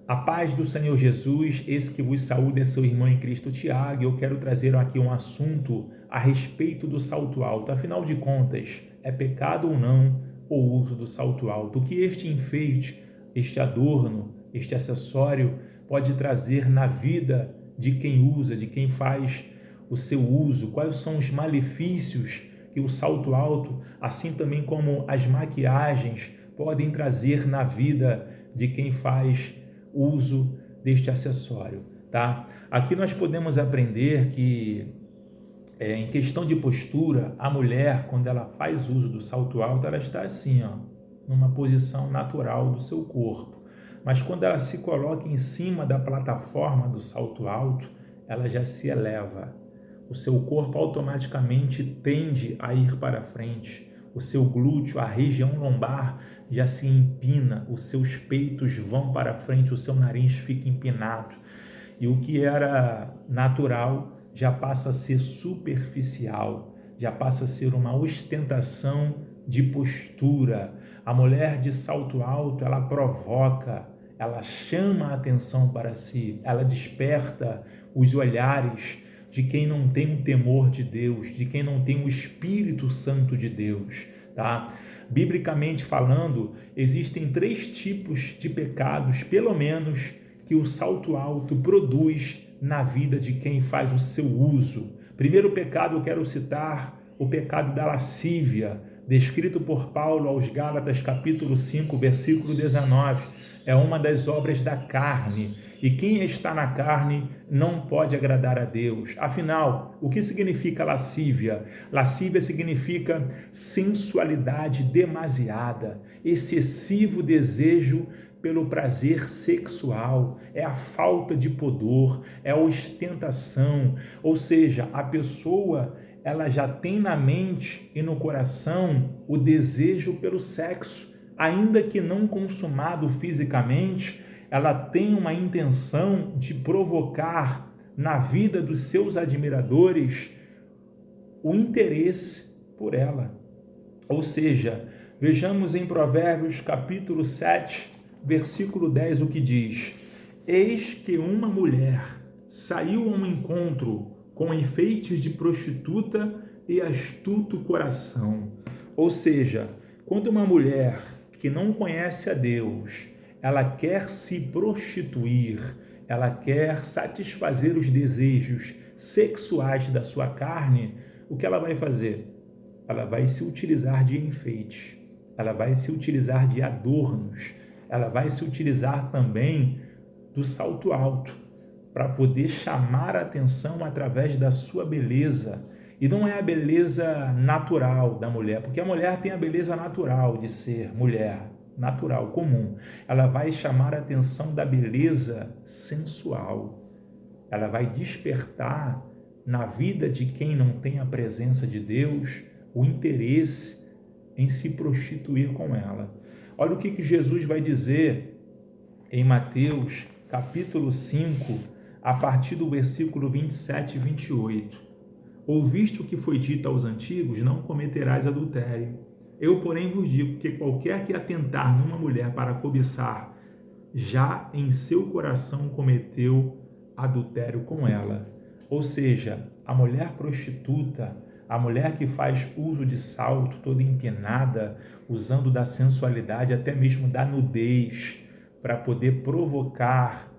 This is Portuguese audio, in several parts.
A paz do Senhor Jesus, esse que vos saúda é seu irmão em Cristo Tiago, e eu quero trazer aqui um assunto a respeito do salto alto. Afinal de contas, é pecado ou não o uso do salto alto? O que este enfeite, este adorno, este acessório pode trazer na vida de quem usa, de quem faz o seu uso? Quais são os malefícios que o salto alto, assim também como as maquiagens, podem trazer na vida de quem faz uso deste acessório, tá? Aqui nós podemos aprender que em questão de postura, a mulher, quando ela faz uso do salto alto, ela está assim, ó, numa posição natural do seu corpo. Mas quando ela se coloca em cima da plataforma do salto alto, ela já se eleva. O seu corpo automaticamente tende a ir para frente. O seu glúteo, a região lombar já se empina, os seus peitos vão para frente, o seu nariz fica empinado. E o que era natural já passa a ser superficial, já passa a ser uma ostentação de postura. A mulher de salto alto, ela provoca, ela chama a atenção para si, ela desperta os olhares de quem não tem o temor de Deus, de quem não tem o Espírito Santo de Deus, tá? Biblicamente falando, existem 3 tipos de pecados, pelo menos, que o salto alto produz na vida de quem faz o seu uso. Primeiro pecado eu quero citar o pecado da lascívia, descrito por Paulo aos Gálatas, capítulo 5, versículo 19. É uma das obras da carne, e quem está na carne não pode agradar a Deus. Afinal, o que significa lascívia? Lascívia significa sensualidade demasiada, excessivo desejo pelo prazer sexual, é a falta de pudor, é a ostentação, ou seja, a pessoa ela já tem na mente e no coração o desejo pelo sexo, ainda que não consumado fisicamente, ela tem uma intenção de provocar na vida dos seus admiradores o interesse por ela. Ou seja, vejamos em Provérbios capítulo 7, versículo 10 o que diz: eis que uma mulher saiu a um encontro com enfeites de prostituta e astuto coração. Ou seja, quando uma mulher que não conhece a Deus, ela quer se prostituir, ela quer satisfazer os desejos sexuais da sua carne, o que ela vai fazer? Ela vai se utilizar de enfeites, ela vai se utilizar de adornos, ela vai se utilizar também do salto alto para poder chamar a atenção através da sua beleza. E não é a beleza natural da mulher, porque a mulher tem a beleza natural de ser mulher, natural, comum. Ela vai chamar a atenção da beleza sensual. Ela vai despertar na vida de quem não tem a presença de Deus o interesse em se prostituir com ela. Olha o que Jesus vai dizer em Mateus, capítulo 5, a partir do versículo 27 e 28. Ouviste o que foi dito aos antigos, não cometerás adultério. Eu, porém, vos digo que qualquer que atentar numa mulher para cobiçar, já em seu coração cometeu adultério com ela. Ou seja, a mulher prostituta, a mulher que faz uso de salto, toda empinada, usando da sensualidade, até mesmo da nudez, para poder provocar,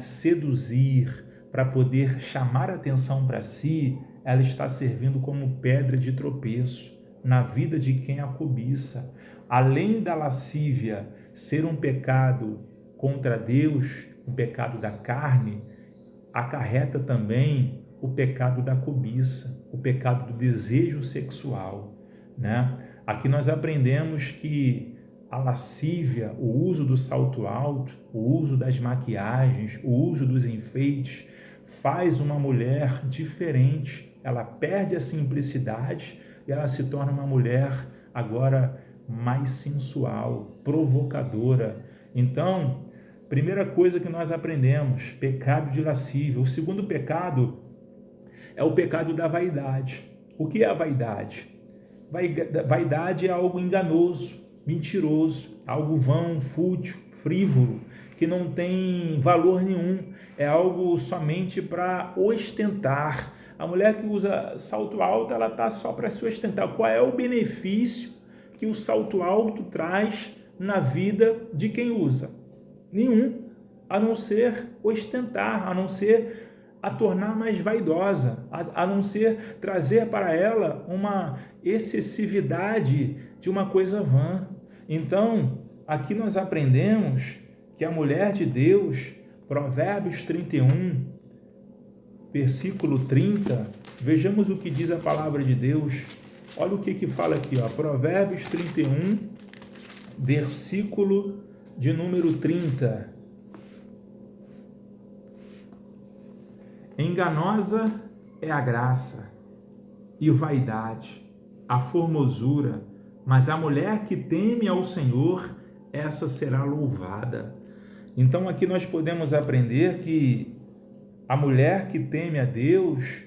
seduzir, para poder chamar atenção para si, ela está servindo como pedra de tropeço na vida de quem a cobiça. Além da lascívia ser um pecado contra Deus, um pecado da carne, acarreta também o pecado da cobiça, o pecado do desejo sexual, Aqui nós aprendemos que a lascívia, o uso do salto alto, o uso das maquiagens, o uso dos enfeites, faz uma mulher diferente. Ela perde a simplicidade e ela se torna uma mulher agora mais sensual, provocadora. Então, primeira coisa que nós aprendemos, pecado de lascívia. O segundo pecado é o pecado da vaidade. O que é a vaidade? Vaidade é algo enganoso, mentiroso, algo vão, fútil, frívolo, que não tem valor nenhum, é algo somente para ostentar. A mulher que usa salto alto, ela está só para se ostentar. Qual é o benefício que o salto alto traz na vida de quem usa? Nenhum, a não ser ostentar, a não ser a tornar mais vaidosa, a não ser trazer para ela uma excessividade de uma coisa vã. Então, aqui nós aprendemos que a mulher de Deus, Provérbios 31, versículo 30, vejamos o que diz a palavra de Deus. Olha o que fala aqui, ó, Provérbios 31, versículo de número 30. Enganosa é a graça e vaidade, a formosura, mas a mulher que teme ao Senhor, essa será louvada. Então aqui nós podemos aprender que a mulher que teme a Deus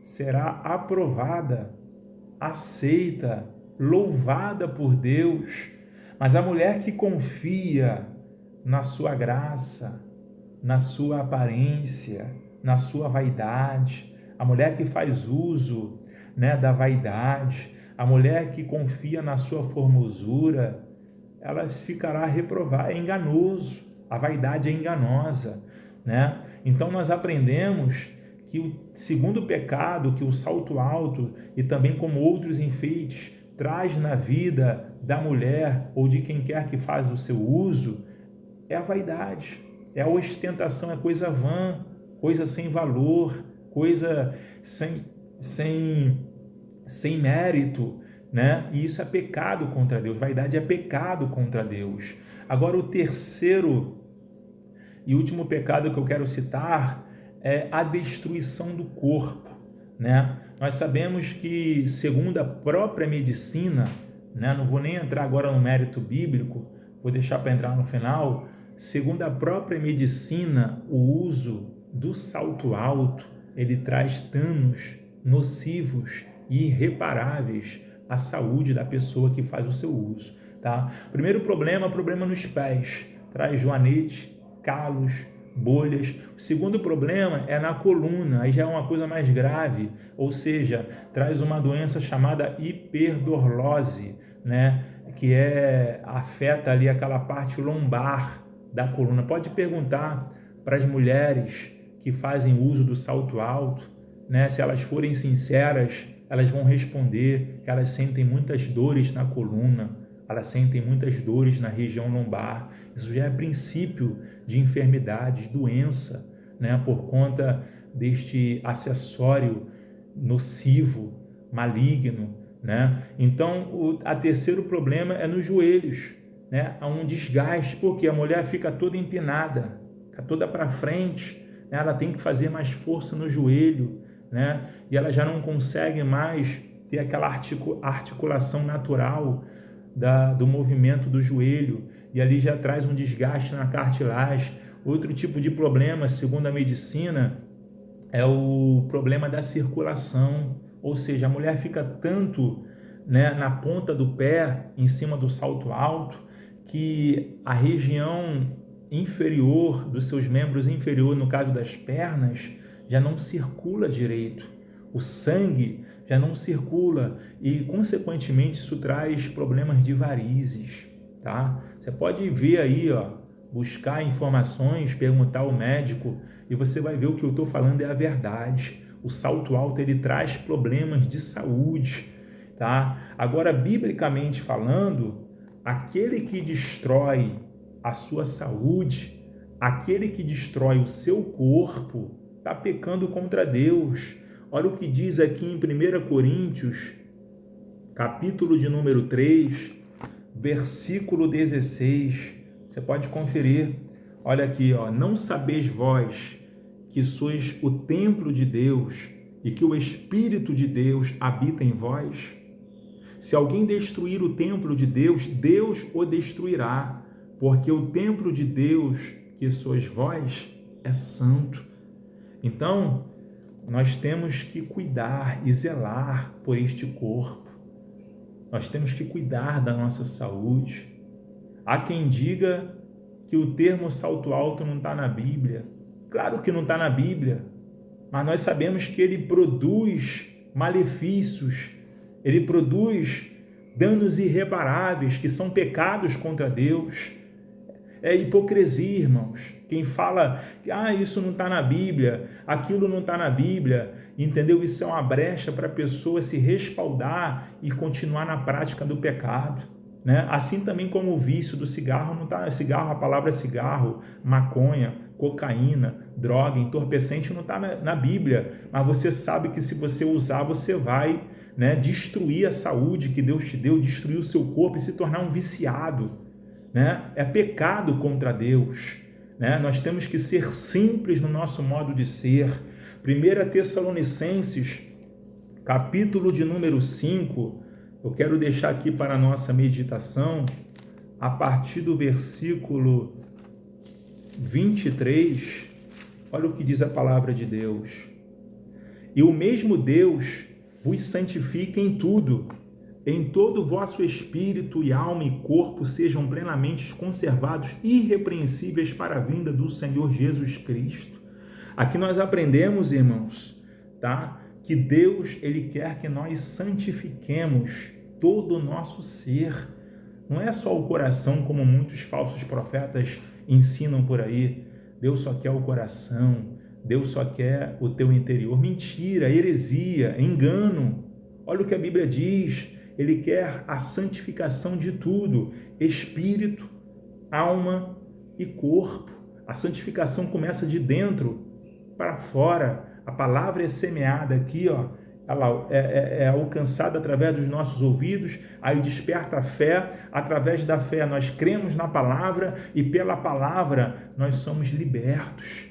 será aprovada, aceita, louvada por Deus. Mas a mulher que confia na sua graça, na sua aparência, na sua vaidade, a mulher que faz uso, da vaidade, a mulher que confia na sua formosura, ela ficará reprovada, é enganoso, a vaidade é enganosa, Então nós aprendemos que o segundo pecado que o salto alto e também como outros enfeites traz na vida da mulher ou de quem quer que faz o seu uso é a vaidade, é a ostentação, é coisa vã, coisa sem valor, coisa sem mérito, E isso é pecado contra Deus. Vaidade é pecado contra Deus. Agora, o terceiro e último pecado que eu quero citar é a destruição do corpo, Nós sabemos que, segundo a própria medicina, Não vou nem entrar agora no mérito bíblico, vou deixar para entrar no final. Segundo a própria medicina, o uso do salto alto, ele traz danos nocivos e irreparáveis à saúde da pessoa que faz o seu uso, Primeiro problema nos pés, traz joanete, calos, bolhas. O segundo problema é na coluna, aí já é uma coisa mais grave, ou seja, traz uma doença chamada hiperdorlose, que afeta ali aquela parte lombar da coluna. Pode perguntar para as mulheres que fazem uso do salto alto, se elas forem sinceras, elas vão responder que elas sentem muitas dores na coluna, elas sentem muitas dores na região lombar. Isso já é princípio de enfermidade, doença, por conta deste acessório nocivo, maligno, Então, o terceiro problema é nos joelhos, Há um desgaste, porque a mulher fica toda empinada, fica toda para frente, Ela tem que fazer mais força no joelho, E ela já não consegue mais ter aquela articulação natural do movimento do joelho, e ali já traz um desgaste na cartilagem. Outro tipo de problema, segundo a medicina, é o problema da circulação, ou seja, a mulher fica tanto na ponta do pé, em cima do salto alto, que a região inferior dos seus membros inferiores, no caso das pernas, já não circula direito. O sangue já não circula e, consequentemente, isso traz problemas de varizes, Você pode ver aí, buscar informações, perguntar ao médico e você vai ver o que eu estou falando é a verdade. O salto alto, ele traz problemas de saúde, Agora, biblicamente falando, aquele que destrói a sua saúde, aquele que destrói o seu corpo, está pecando contra Deus. Olha o que diz aqui em 1 Coríntios, capítulo de número 3, versículo 16. Você pode conferir. Olha aqui, não sabeis vós que sois o templo de Deus e que o Espírito de Deus habita em vós? Se alguém destruir o templo de Deus, Deus o destruirá, porque o templo de Deus, que sois vós, é santo. Então, nós temos que cuidar e zelar por este corpo. Nós temos que cuidar da nossa saúde. Há quem diga que o termo salto alto não está na Bíblia? Claro que não está na Bíblia, mas nós sabemos que ele produz malefícios, ele produz danos irreparáveis, que são pecados contra Deus. É hipocrisia, irmãos. Quem fala que isso não está na Bíblia, aquilo não está na Bíblia, entendeu? Isso é uma brecha para a pessoa se respaldar e continuar na prática do pecado, né? Assim também como o vício do cigarro, não está cigarro, a palavra cigarro, maconha, cocaína, droga, entorpecente não está na Bíblia, mas você sabe que se você usar, você vai, né, destruir a saúde que Deus te deu, destruir o seu corpo e se tornar um viciado, né? É pecado contra Deus, né? Nós temos que ser simples no nosso modo de ser. 1 Tessalonicenses, capítulo de número 5, eu quero deixar aqui para a nossa meditação, a partir do versículo 23, olha o que diz a palavra de Deus. E o mesmo Deus vos santifique em tudo, em todo o vosso espírito e alma e corpo sejam plenamente conservados irrepreensíveis para a vinda do Senhor Jesus Cristo. Aqui nós aprendemos, irmãos, tá? Que Deus, ele quer que nós santifiquemos todo o nosso ser. Não é só o coração, como muitos falsos profetas ensinam por aí. Deus só quer o coração, Deus só quer o teu interior. Mentira, heresia, engano. Olha o que a Bíblia diz. Ele quer a santificação de tudo, espírito, alma e corpo. A santificação começa de dentro para fora. A palavra é semeada aqui, ela é alcançada através dos nossos ouvidos, aí desperta a fé. Através da fé nós cremos na palavra e pela palavra nós somos libertos.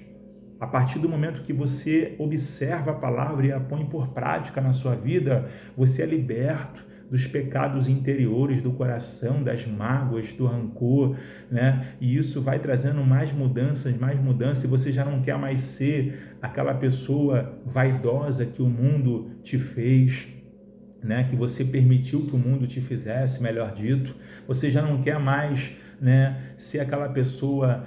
A partir do momento que você observa a palavra e a põe por prática na sua vida, você é liberto dos pecados interiores do coração, das mágoas, do rancor, né? E isso vai trazendo mais mudanças, e você já não quer mais ser aquela pessoa vaidosa que o mundo te fez, né? Que você permitiu que o mundo te fizesse, melhor dito. Você já não quer mais, né, ser aquela pessoa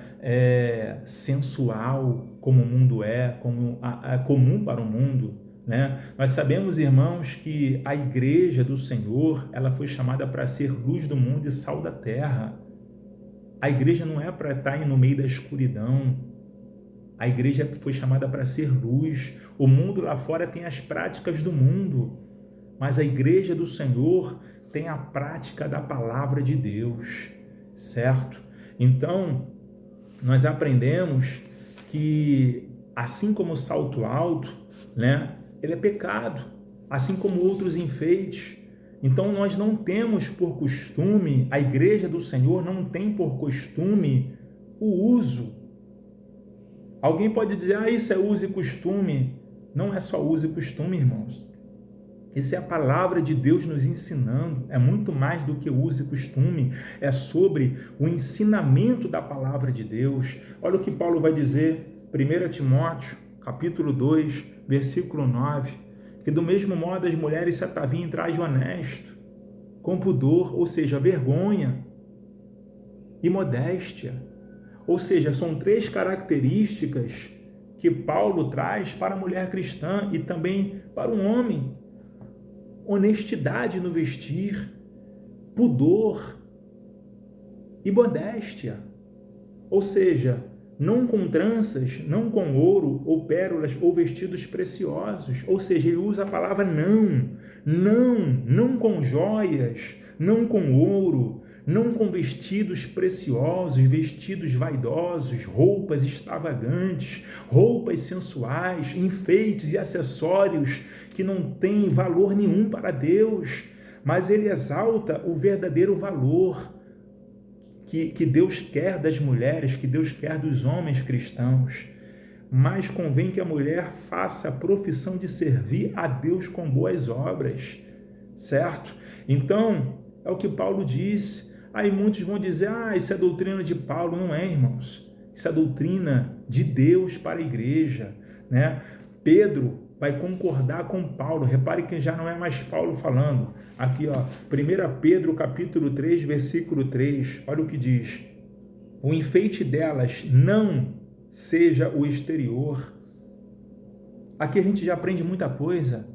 sensual como o mundo como comum para o mundo, né? Nós sabemos, irmãos, que a igreja do Senhor, ela foi chamada para ser luz do mundo e sal da terra. A igreja não é para estar no meio da escuridão. A igreja foi chamada para ser luz. O mundo lá fora tem as práticas do mundo, mas a igreja do Senhor tem a prática da palavra de Deus, certo? Então, nós aprendemos que, assim como o salto alto, né, ele é pecado, assim como outros enfeites. Então nós não temos por costume, a igreja do Senhor não tem por costume o uso. Alguém pode dizer, isso é uso e costume. Não é só uso e costume, irmãos. Isso é a palavra de Deus nos ensinando, é muito mais do que uso e costume, é sobre o ensinamento da palavra de Deus. Olha o que Paulo vai dizer, 1 Timóteo, capítulo 2, versículo 9, que do mesmo modo as mulheres se ataviem em traje honesto, com pudor, ou seja, vergonha e modéstia. Ou seja, são 3 características que Paulo traz para a mulher cristã e também para o homem. Honestidade no vestir, pudor e modéstia. Ou seja, não com tranças, não com ouro ou pérolas ou vestidos preciosos. Ou seja, ele usa a palavra não com joias, não com ouro, não com vestidos preciosos, vestidos vaidosos, roupas extravagantes, roupas sensuais, enfeites e acessórios que não têm valor nenhum para Deus, mas ele exalta o verdadeiro valor que Deus quer das mulheres, que Deus quer dos homens cristãos. Mas convém que a mulher faça a profissão de servir a Deus com boas obras, certo? Então, é o que Paulo disse. Aí muitos vão dizer, isso é doutrina de Paulo. Não é, irmãos. Isso é doutrina de Deus para a igreja, né? Pedro vai concordar com Paulo. Repare que já não é mais Paulo falando. Aqui, 1 Pedro capítulo 3, versículo 3. Olha o que diz. o enfeite delas não seja o exterior. Aqui a gente já aprende muita coisa.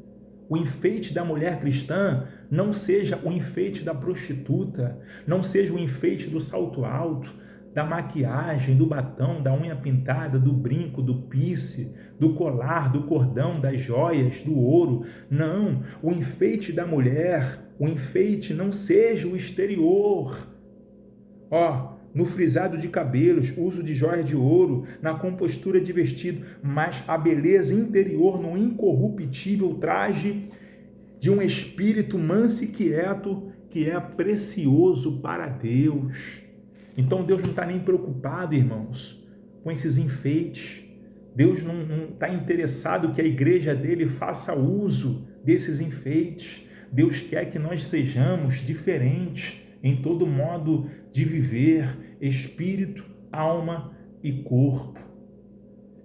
O enfeite da mulher cristã não seja o enfeite da prostituta, não seja o enfeite do salto alto, da maquiagem, do batom, da unha pintada, do brinco, do piercing, do colar, do cordão, das joias, do ouro. Não, o enfeite da mulher, o enfeite não seja o exterior. No frisado de cabelos, uso de joias de ouro, na compostura de vestido, mas a beleza interior no incorruptível traje de um espírito manso e quieto, que é precioso para Deus. Então Deus não está nem preocupado, irmãos, com esses enfeites. Deus não está interessado que a igreja dele faça uso desses enfeites. Deus quer que nós sejamos diferentes em todo modo de viver, espírito, alma e corpo.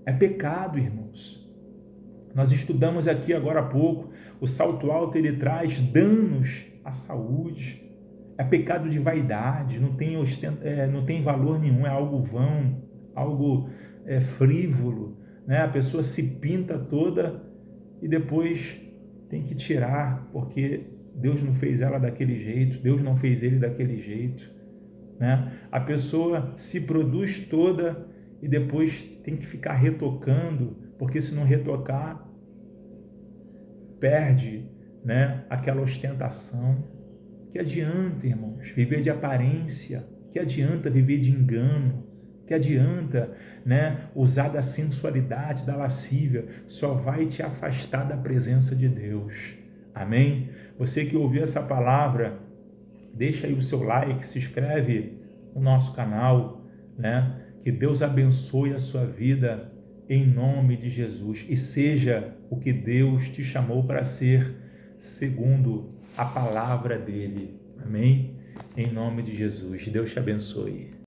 É pecado, irmãos. Nós estudamos aqui agora há pouco, o salto alto ele traz danos à saúde. É pecado de vaidade, não tem valor nenhum, é algo vão, algo frívolo, né? A pessoa se pinta toda e depois tem que tirar, porque Deus não fez ela daquele jeito, Deus não fez ele daquele jeito, né? A pessoa se produz toda e depois tem que ficar retocando, porque se não retocar, perde, né, aquela ostentação. Que adianta, irmãos, viver de aparência? Que adianta viver de engano? Que adianta, né, usar da sensualidade, da lascívia? Só vai te afastar da presença de Deus. Amém? Você que ouviu essa palavra, deixa aí o seu like, se inscreve no nosso canal, né? Que Deus abençoe a sua vida em nome de Jesus e seja o que Deus te chamou para ser, segundo a palavra dele. Amém? Em nome de Jesus. Deus te abençoe.